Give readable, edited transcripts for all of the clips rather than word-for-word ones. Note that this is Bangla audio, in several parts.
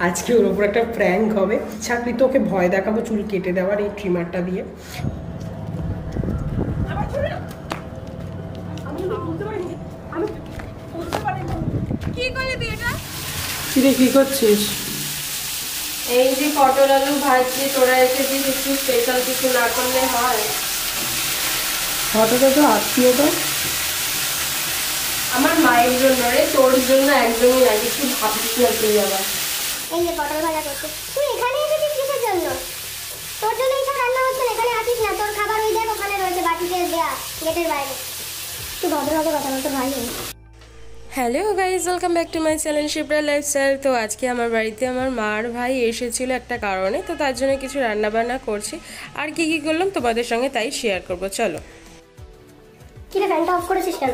আজকে ওর উপর একটা প্র্যাঙ্ক হবে। চাকরি তো ওকে ভয় দেখাবো চুল কেটে দেওয়ার এই ট্রিমারটা দিয়ে। কি করছিস? এই যে পটল আলু ভাজি, তোরা এসেছিস, একটু স্পেশাল কিছু না করলে হয়? হঠাৎ তো আত্মীয় তো আমার মায়ের জন্য রে, তোর জন্য একদমই না। কিছু ভাবিস না তুই আবার। এই যে পটল ভাজা করছিস, তুই এখানে এসেছিস কিসের জন্য? তোর জন্য এইসব রান্না হচ্ছে না, এখানে আসিস না। তোর খাবার ওই দেখ ওখানে রয়েছে বাটিতে দেয়া গেটের বাইরে। তুই ভদ্রভাবে কথা বল, তোর ভাই নেই। Hello guys, welcome back to my channel Shipra lifestyle. তো আজকে আমার বাড়িতে আমার মার ভাই এসেছিল একটা কারণে, তো তার জন্য কিছু রান্নাবান্না করছি। আর কি কি করলাম তোমাদের সঙ্গে তাই শেয়ার করবো, চলো। কি রে, ফ্যানটা অফ করেছিস কেন?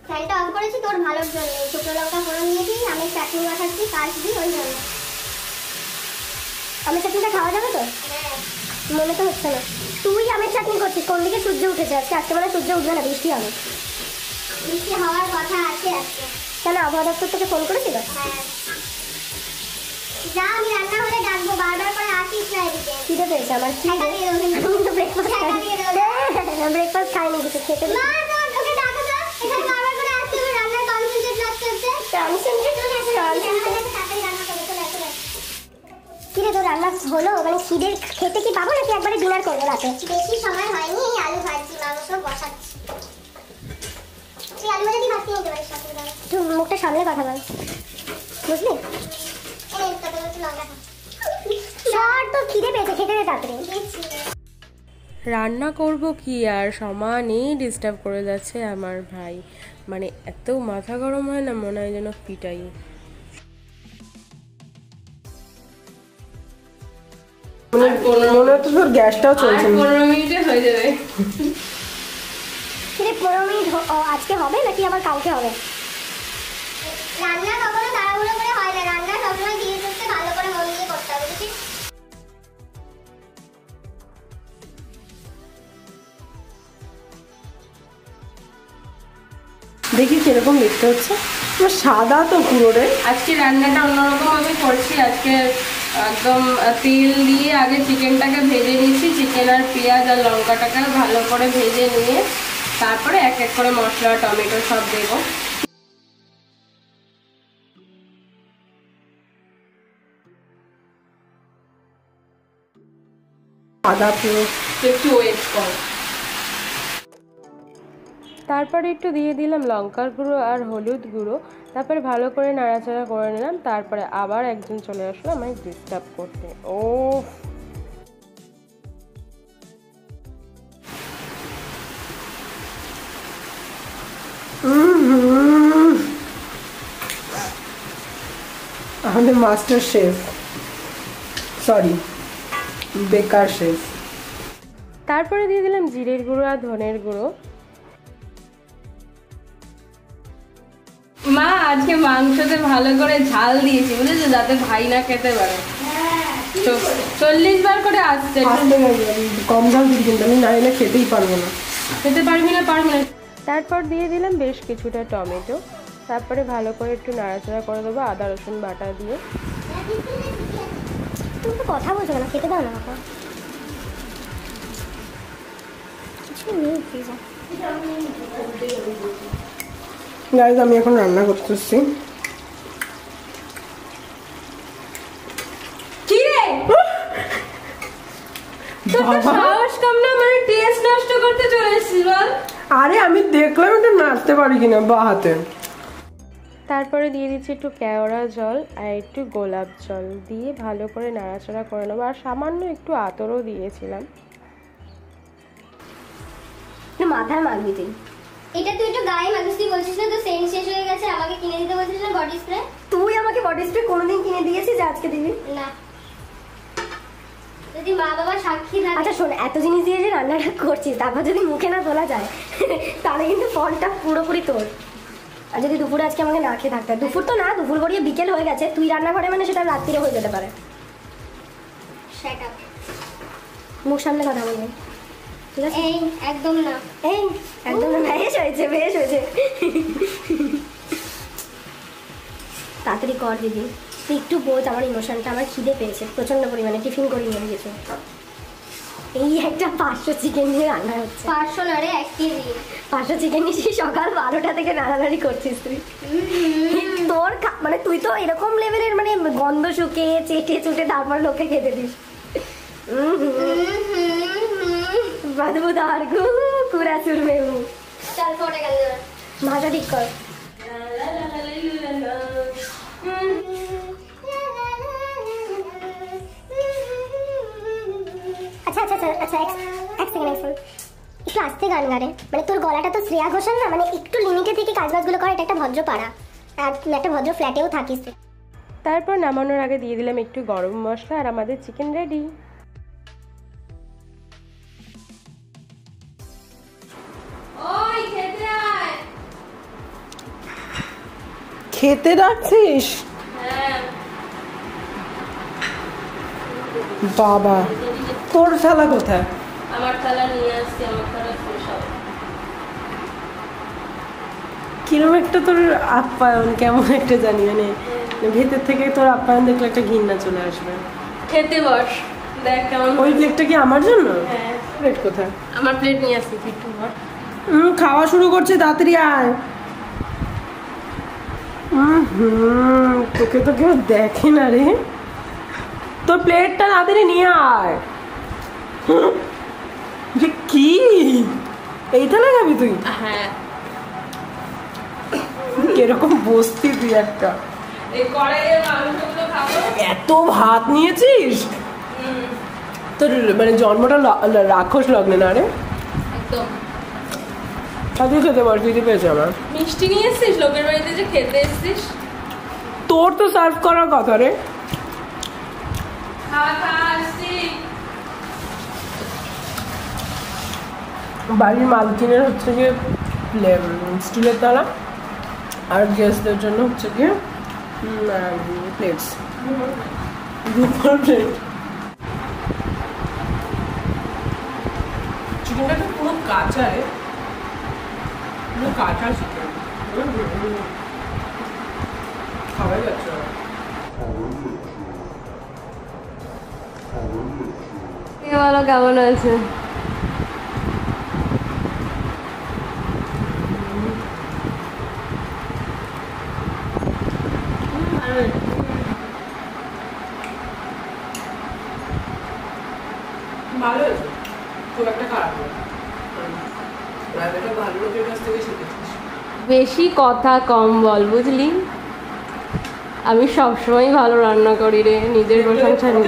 ফ্যানটা অফ করেছি তোর ভালোর জন্য। শুকনো লঙ্কা ফোড়ন দিয়েছি, আমি চাটনি বসাচ্ছি, কাটবি ওই জন্য। আমের চাটনিটা খাওয়া যাবে তো? হ্যাঁ। মনে তো হচ্ছে না। তুই আমের চাটনি করছিস, কোন দিকে সূর্য উঠেছে আজকে? আজকে মানে সূর্য উঠবে না, বৃষ্টি হবে। বৃষ্টি হওয়ার কথা আছে আজকে। কেন, আবহাওয়া দপ্তর থেকে ফোন করেছিল? হ্যাঁ। যা, আমি রান্না হলে ডাকবো, বারবার করে আসিস না এদিকে। খিদে পেয়েছে আমার। ব্রেকফাস্ট খাইনি, কিছু খেতে কিরে, তোর রান্না হলো? মানে খিদের খেতে কি পাবো নাকি একবারে ডিনার করবো রাতে? বেশি সময় হয়নি, আলু ভাজি মাংস বসাচ্ছি। তুই আলু ভাজি ভাত নিয়ে যাবে সাথে। তুই মুখটা সামলে কথা বল, বুঝলি? তো খিদে পেয়েছে, খেতে দে তাড়াতাড়ি। রান্না করব কি আর, সমানই ডিস্টার্ব করে যাচ্ছে আমার ভাই। মানে এত মাথা গরম হয় না, মনে হয় যেন পিটাই। মনে হচ্ছে তোর গ্যাসটাও চলছে না। 15 মিনিটে হয়ে যাবে। 15 মিনিট আজকে হবে নাকি আবার কালকে হবে? রান্না কখনো তাড়াহুড়ো করে হয় না, রান্না সবসময় ধীরে সুস্থে ভালো করে মন দিয়ে করতে হবে, বুঝছিস? দেখি কিরকম দেখতে হচ্ছে। সাদা তো পুরো রে। আজকে রান্নাটা অন্যরকম আমি করছি। আজকে একদম তেল দিয়ে আগে চিকেনটাকে ভেজে নিচ্ছি। চিকেন আর পেঁয়াজ আর লঙ্কাটাকে ভালো করে ভেজে নিয়ে তারপরে এক এক করে মশলা টমেটো সব দেবো। সাদা পুরো, একটু ওয়েট কর। তারপরে একটু দিয়ে দিলাম লঙ্কার গুঁড়ো আর হলুদ গুঁড়ো। তারপরে ভালো করে নাড়াচাড়া করে নিলাম। তারপরে আবার একজন চলে আসলো আমায় ডিস্টার্ব করতে। ও আমাদের মাস্টার শেফ, সরি বেকার শেফ। তারপরে দিয়ে দিলাম জিরের গুঁড়ো আর ধনের গুঁড়ো। মা আজকে মাংসতে ভালো করে ঝাল দিয়েছি, বুঝেছো, যাতে ভাই না খেতে পারে। 40 বার করে আসছে। কম ঝাল দিই, কিন্তু আমি না এলে খেতেই পারবো না। খেতে পারবি না, পারবি না। তারপর দিয়ে দিলাম বেশ কিছুটা টমেটো। তারপরে ভালো করে একটু নাড়াচাড়া করে দেবো আদা রসুন বাটা দিয়ে। তুমি তো কথা বলছো না, খেতে দাও না বাবা। কিছু নেই ফ্রিজে। গাইস, আমি এখন রান্না করতেছি। কি রে, তোর তো সাহস কম না, মানে টেস্ট নষ্ট করতে চলে এসেছিস বল? আরে আমি দেখলাম এটা নাড়তে পারি কিনা বা হাতে। তারপরে দিয়ে দিচ্ছি একটু কেওড়া জল আর একটু গোলাপ জল দিয়ে ভালো করে নাড়াচাড়া করে নেবো। আর সামান্য একটু আতরও দিয়েছিলাম। মাথায় মাখবি তুই এটা, তুই একটু গায়ে মাখিস। তুই বলছিস না তো সেন্ট শেষ হয়ে গেছে, আমাকে কিনে দিতে বলছিস না বডি স্প্রে। তুই আমাকে বডি স্প্রে কোনোদিন কিনে দিয়েছিস, আজকে দিবি না? যদি মা বাবা সাক্ষী থাকে। আচ্ছা শোন, এত জিনিস দিয়ে যে রান্নাটা করছিস, তারপর যদি মুখে না তোলা যায় তাহলে কিন্তু ফলটা পুরোপুরি তোর। আর যদি দুপুরে আজকে আমাকে না খেয়ে থাকতে, দুপুর তো না, দুপুর গড়িয়ে বিকেল হয়ে গেছে, তুই রান্নাঘরে মানে সেটা রাত্রিরে হয়ে যেতে পারে। মুখ সামনে কথা বলবি, ঠিক আছে? এই একদম না, এই একদম না। বেশ হয়েছে, বেশ হয়েছে। তাড়াতাড়ি কর দিদি। তুই একটু বোঝ আমার ইমোশনটা। আমার খিদে পেয়েছে প্রচণ্ড পরিমাণে, টিফিন করে নিয়ে গেছো। এই একটা 500 চিকেন নিয়ে রান্না হচ্ছে। 500 না রে, 1 কেজি। 500 চিকেন নিয়ে সকাল 12টা থেকে নাড়ানাড়ি করছিস তুই। তোর মানে তুই তো এরকম লেভেলের মানে গন্ধ শুকে চেটে চুটে তারপর লোকে খেতে দিস। बदबूदार पूरा सुर में हूँ। चल फोड़े कर दे। भाषा ठीक कर। अच्छा अच्छा अच्छा अच्छा एक सेकेंड একটু আস্তে গান গারে, মানে তোর গলাটা তো শ্রেয়া ঘোষাল না, মানে একটু লিমিটে থেকে কাজবাজগুলো কর। এটা একটা ভদ্র পাড়া আর একটা ভদ্র ফ্ল্যাটেও থাকিস তুই। তারপর নামানোর আগে দিয়ে দিলাম একটু গরম মশলা আর আমাদের চিকেন রেডি। খেতে রাখছিস? বাবা তোর থালা কোথায়? আমার থালা নিয়ে আসছি, আমার থালা শেষ হবে। কিরম একটা তোর আপ্যায়ন, কেমন একটা জানি, মানে ভেতর থেকে তোর আপ্যায়ন দেখলে একটা ঘৃণা চলে আসবে। খেতে বস, দেখ কেমন। ওই প্লেটটা কি আমার জন্য? হ্যাঁ। প্লেট কোথায়? আমার প্লেট নিয়ে আসছি, একটু বস। খাওয়া শুরু করছে, তাড়াতাড়ি আয়। তোকে তো কেউ দেখে না রে, তোর প্লেটটা তাড়াতাড়ি নিয়ে আয়। যে কি এই থালা খাবি তুই? হ্যাঁ। কিরকম বসতি তুই একটা। এই কড়াইয়ে মাংসগুলো খাবো। এত ভাত নিয়েছিস? তোর মানে জন্মটা রাক্ষস লগ্নে না রে? একদম। তাদের খেতে পার, দিতে পেয়েছে আমার। মিষ্টি নিয়ে এসছিস লোকের বাড়িতে যে খেতে এসছিস? তোর তো সার্ভ করার কথা রে। বাড়ির মালকিনের হচ্ছে গিয়ে স্টিলের থালা, আর গেস্টদের জন্য হচ্ছে গিয়ে প্লেটস, দুপুর প্লেট। চিকেনটা তো পুরো কাঁচা রে, পুরো কাঁচা চিকেন, খাওয়াই যাচ্ছে না। বলো কেমন আছে? ভালো হয়েছে, খুব একটা খারাপ না। ভালো লোকের কাছ থেকে শিখেছিস। বেশি কথা কম বল, বুঝলি? আমি সবসময় ভালো রান্না করি রে, নিজের প্রশংসা নিই।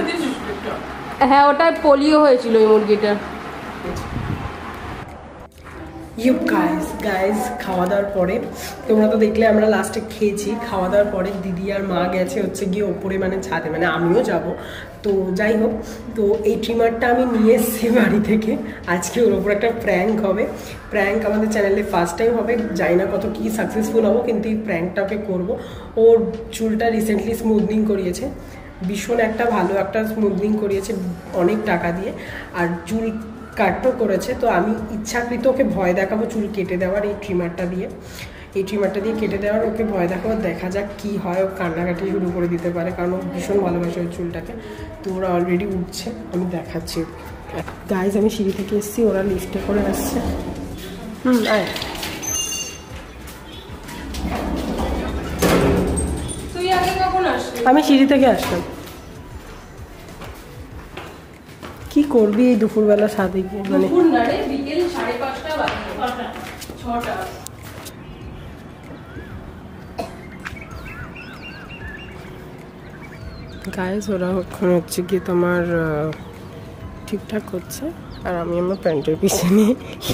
হ্যাঁ, ওটা পোলিও হয়েছিল ওই মুরগিটা। গাইজ খাওয়া দাওয়ার পরে তোমরা তো দেখলে আমরা লাস্টে খেয়েছি। খাওয়া দাওয়ার পরে দিদি আর মা গেছে হচ্ছে গিয়ে ওপরে, মানে ছাদে, মানে আমিও যাব। তো যাই হোক, তো এই ট্রিমারটা আমি নিয়ে এসেছি বাড়ি থেকে। আজকে ওর ওপর একটা প্র্যাঙ্ক হবে। প্র্যাঙ্ক আমাদের চ্যানেলে ফার্স্ট টাইম হবে, জানি না কত কি সাকসেসফুল হবো, কিন্তু এই প্র্যাঙ্কটাকে করবো। ওর চুলটা রিসেন্টলি স্মুথনিং করিয়েছে, ভীষণ একটা ভালো একটা স্মুথনিং করিয়েছে অনেক টাকা দিয়ে, আর চুল কাটও করেছে। তো আমি ইচ্ছাকৃত ওকে ভয় দেখাবো চুল কেটে দেওয়ার, এই ট্রিমারটা দিয়ে কেটে দেওয়ার ওকে ভয় দেখাবো। দেখা যাক কি হয়, ও কান্নাকাটি শুরু করে দিতে পারে, কারণ ও ভীষণ ভালোবাসে ওই চুলটাকে। তো ওরা অলরেডি উঠছে, আমি দেখাচ্ছি। গাইজ আমি সিঁড়ি থেকে এসেছি, ওরা লিফটে করে আসছে। আয়। তুই আগে কখন আসলি? আমি সিঁড়ি থেকে আসলাম। কি করবি এই দুপুরবেলা সাথে গিয়ে? মানে দুপুর না রে, বিকেল 5:30 বাজে। 6টা। গাইজ ওরা এখন হচ্ছে কি তোমার ঠিকঠাক করছে, আর আমি আমার প্যান্টের পিছনে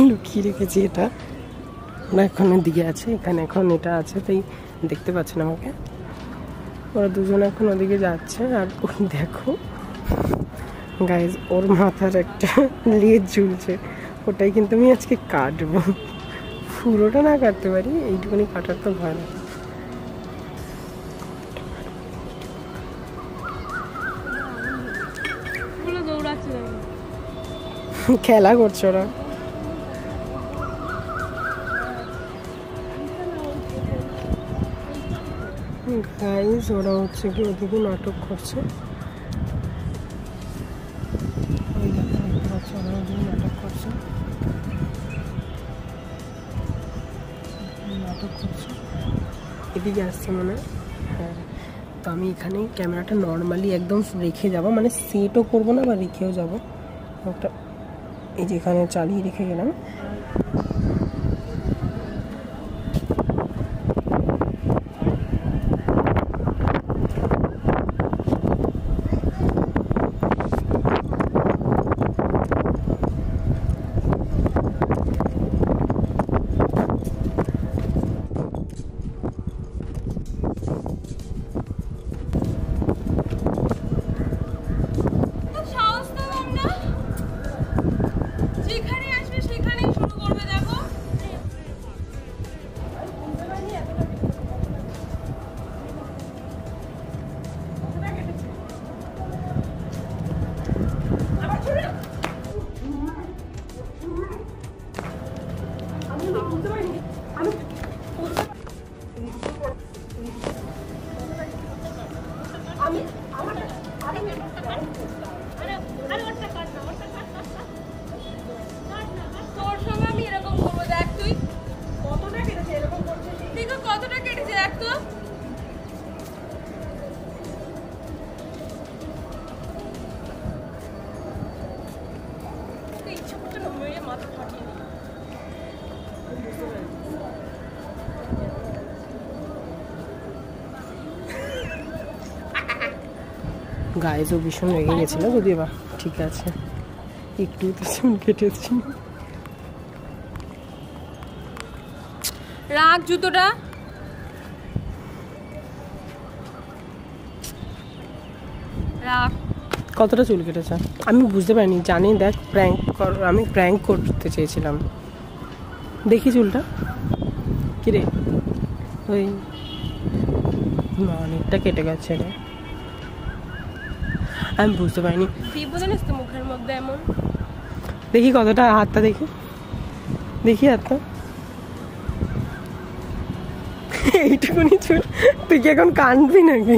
লুকিয়ে রেখেছি এটা। ওরা এখন দিকে আছে, এখানে এখন এটা আছে, তাই দেখতে পাচ্ছে না আমাকে। ওরা দুজন এখন ওদিকে যাচ্ছে। আর দেখো গাইজ, ওর মাথার একটা লেজ ঝুলছে, ওটাই কিন্তু আমি আজকে কাটবো। পুরোটা না কাটতে পারি, এইটুকুনি কাটার তো ভয় না। খেলা করছে ওরা। গাইস ওরা হচ্ছে কি ওদিকে নাটক করছে, ওই দেখো দেখতে পাচ্ছ ওরা ওদিকে নাটক করছে, এদিকে আসছে মনে হয়। হ্যাঁ, তো আমি এখানে ক্যামেরাটা নর্মালি একদম রেখে যাব, মানে সেটও করবো না বা রেখেও যাবো একটা, এই যে এখানে চালিয়ে রেখে গেলাম। গায়েও ভীষণ রেগে গেছিল, যদিও বা ঠিক আছে, একটু তো চুল কেটেছি। রাখ জুতোটা। রাখ। কতটা চুল কেটেছে আমি বুঝতে পারিনি, জানি দেখ আমি প্র্যাঙ্ক করতে চেয়েছিলাম। দেখি চুলটা কিরে, ওই অনেকটা কেটে গেছে রে, আমি বুঝতে পারিনি। মুখের মধ্যে এমন দেখি কতটা, হাতটা দেখি, দেখি হাতটা, এইটুকুনি চুল, তুই কি এখন কাঁদবি নাকি?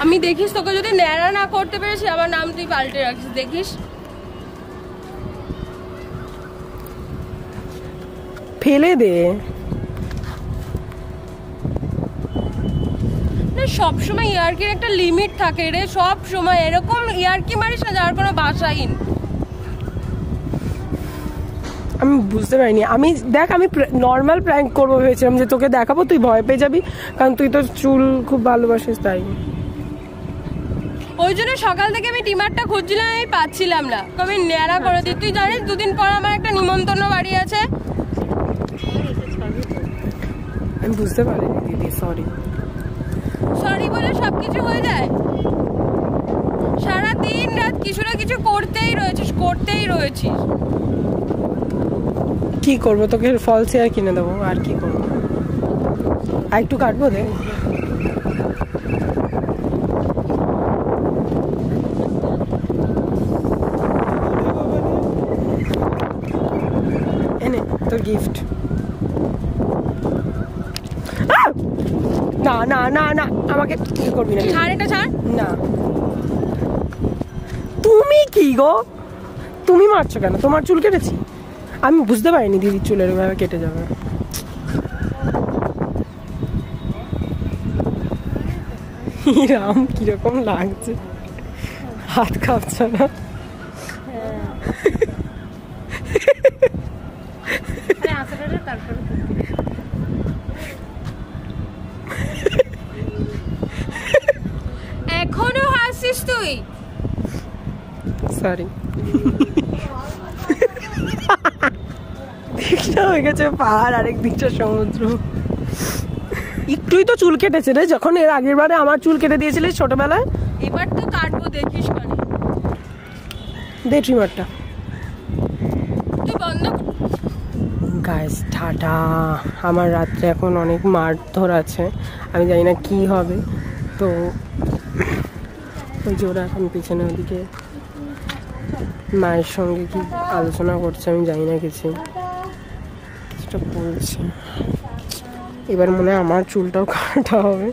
আমি দেখিস তোকে যদি ন্যাড়া না করতে পেরেছি আমার নাম তুই পাল্টে রাখিস, দেখিস ফেলে দে। সবসময় ইয়ার্কির একটা লিমিট থাকে রে, সব সময় এরকম ইয়ার্কি মারিস না যার কোনো বাসাহীন। আমি বুঝতে পারিনি, আমি দেখ আমি নর্মাল প্র্যাঙ্ক করবো ভেবেছিলাম, যে তোকে দেখাবো তুই ভয় পেয়ে যাবি, কারণ তুই তো চুল খুব ভালোবাসিস তাই। ওই জন্য সকাল থেকে আমি টিমারটা খুঁজছিলাম, আমি পাচ্ছিলাম না, আমি ন্যাড়া করে দিই। তুই জানিস দুদিন পর আমার একটা নিমন্ত্রণ বাড়ি আছে। আমি বুঝতে পারিনি দিদি, সরি। সরি বলে সবকিছু হয়ে যায়? সারা দিন রাত কিছু না কিছু করতেই রয়েছিস। কি করবো, তোকে ফলস হেয়ার কিনে দেবো, আর কি করবো, আর একটু কাটবো দে। এনে তোর গিফট। না না না না, আমাকে কি করবি না, ছাড় এটা ছাড় না। তুমি কি গো, তুমি মারছো কেন? তোমার চুল কেটেছি আমি বুঝতে পারিনি দিদির চুলের এভাবে কেটে যাবে। রাম কিরকম লাগছে, হাত কাঁপছে না? এখনো হাসিস তুই? সরি। দিকটা হয়ে গেছে পাহাড়, আরেক দিকটা সমুদ্র। একটুই তো চুল কেটেছে রে, যখন এর আগের বারে আমার চুল কেটে দিয়েছিলিস ছোটবেলায়। এবার তো কাটবো, দেখিস মানে। দে ট্রিমারটা। তুই বন্ধ। গাইস টাটা, আমার রাত্রে এখন অনেক মারধর আছে, আমি জানি না কি হবে। তো ওই যে ওরা এখন পিছনে ওদিকে মায়ের সঙ্গে কি আলোচনা করছে, আমি জানি না কিছুটা বলছে। এবার মনে হয় আমার চুলটাও কাটা হবে।